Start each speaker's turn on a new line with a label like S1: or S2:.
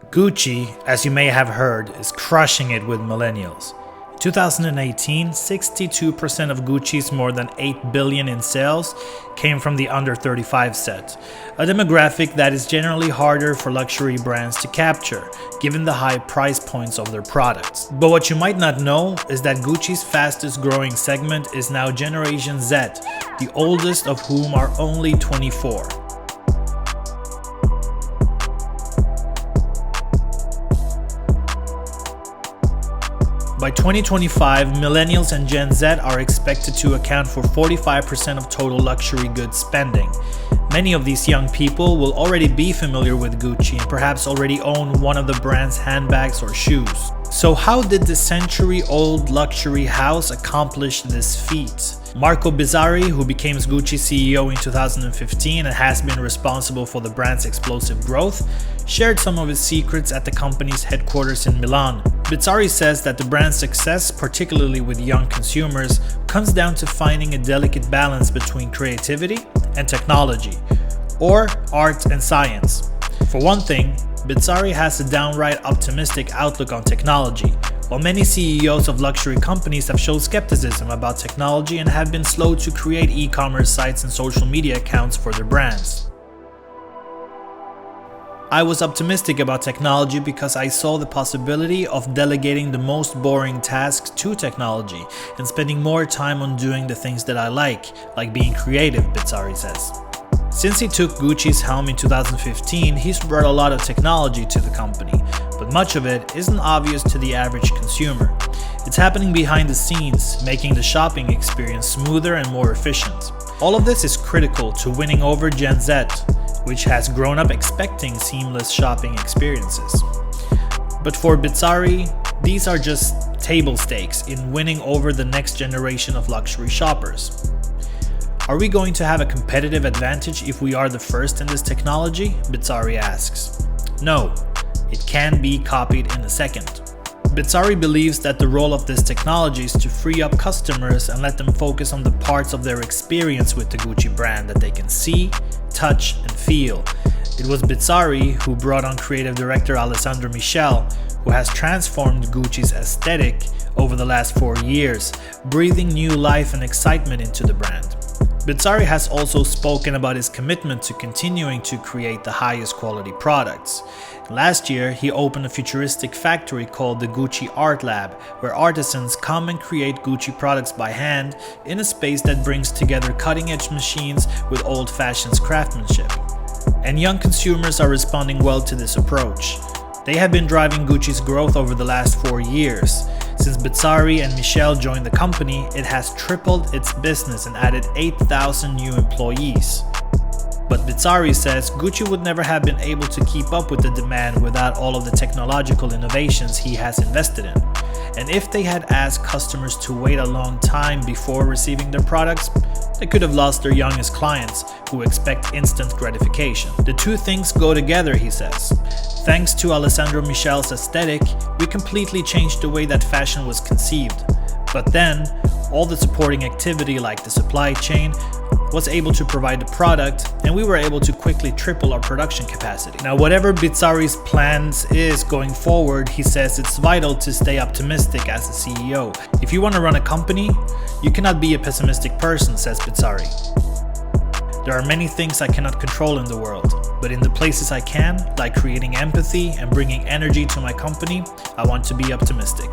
S1: Gucci, as you may have heard, is crushing it with millennials. In 2018, 62% of Gucci's more than $8 billion in sales came from the under 35 set, a demographic that is generally harder for luxury brands to capture, given the high price points of their products. But what you might not know is that Gucci's fastest growing segment is now Generation Z, the oldest of whom are only 24. By 2025, millennials and Gen Z are expected to account for 45% of total luxury goods spending. Many of these young people will already be familiar with Gucci and perhaps already own one of the brand's handbags or shoes. So how did the century-old luxury house accomplish this feat? Marco Bizzarri, who became Gucci CEO in 2015 and has been responsible for the brand's explosive growth, shared some of his secrets at the company's headquarters in Milan. Bizzarri says that the brand's success, particularly with young consumers, comes down to finding a delicate balance between creativity and technology, or art and science. For one thing, Bizzarri has a downright optimistic outlook on technology, while many CEOs of luxury companies have shown skepticism about technology and have been slow to create e-commerce sites and social media accounts for their brands. I was optimistic about technology because I saw the possibility of delegating the most boring tasks to technology and spending more time on doing the things that I like being creative, Bizzarri says. Since he took Gucci's helm in 2015, he's brought a lot of technology to the company, but much of it isn't obvious to the average consumer. It's happening behind the scenes, making the shopping experience smoother and more efficient. All of this is critical to winning over Gen Z, which has grown up expecting seamless shopping experiences. But for Bizzarri, these are just table stakes in winning over the next generation of luxury shoppers. Are we going to have a competitive advantage if we are the first in this technology? Bizzarri asks. No, it can be copied in a second. Bizzarri believes that the role of this technology is to free up customers and let them focus on the parts of their experience with the Gucci brand that they can see, touch, and feel. It was Bizzarri who brought on creative director Alessandro Michele, who has transformed Gucci's aesthetic over the last 4 years, breathing new life and excitement into the brand. Bizzarri has also spoken about his commitment to continuing to create the highest quality products. Last year, he opened a futuristic factory called the Gucci Art Lab, where artisans come and create Gucci products by hand in a space that brings together cutting-edge machines with old-fashioned craftsmanship. And young consumers are responding well to this approach. They have been driving Gucci's growth over the last 4 years. Since Bizzarri and Michele joined the company, it has tripled its business and added 8,000 new employees. But Bizzarri says Gucci would never have been able to keep up with the demand without all of the technological innovations he has invested in. And if they had asked customers to wait a long time before receiving their products, they could have lost their youngest clients who expect instant gratification. The two things go together, he says. Thanks to Alessandro Michele's aesthetic, we completely changed the way that fashion was conceived. But then, all the supporting activity like the supply chain was able to provide the product, and we were able to quickly triple our production capacity. Now, whatever Bizzarri's plans is going forward, he says it's vital to stay optimistic as a CEO. If you want to run a company, you cannot be a pessimistic person, says Bizzarri. There are many things I cannot control in the world, but in the places I can, like creating empathy and bringing energy to my company, I want to be optimistic.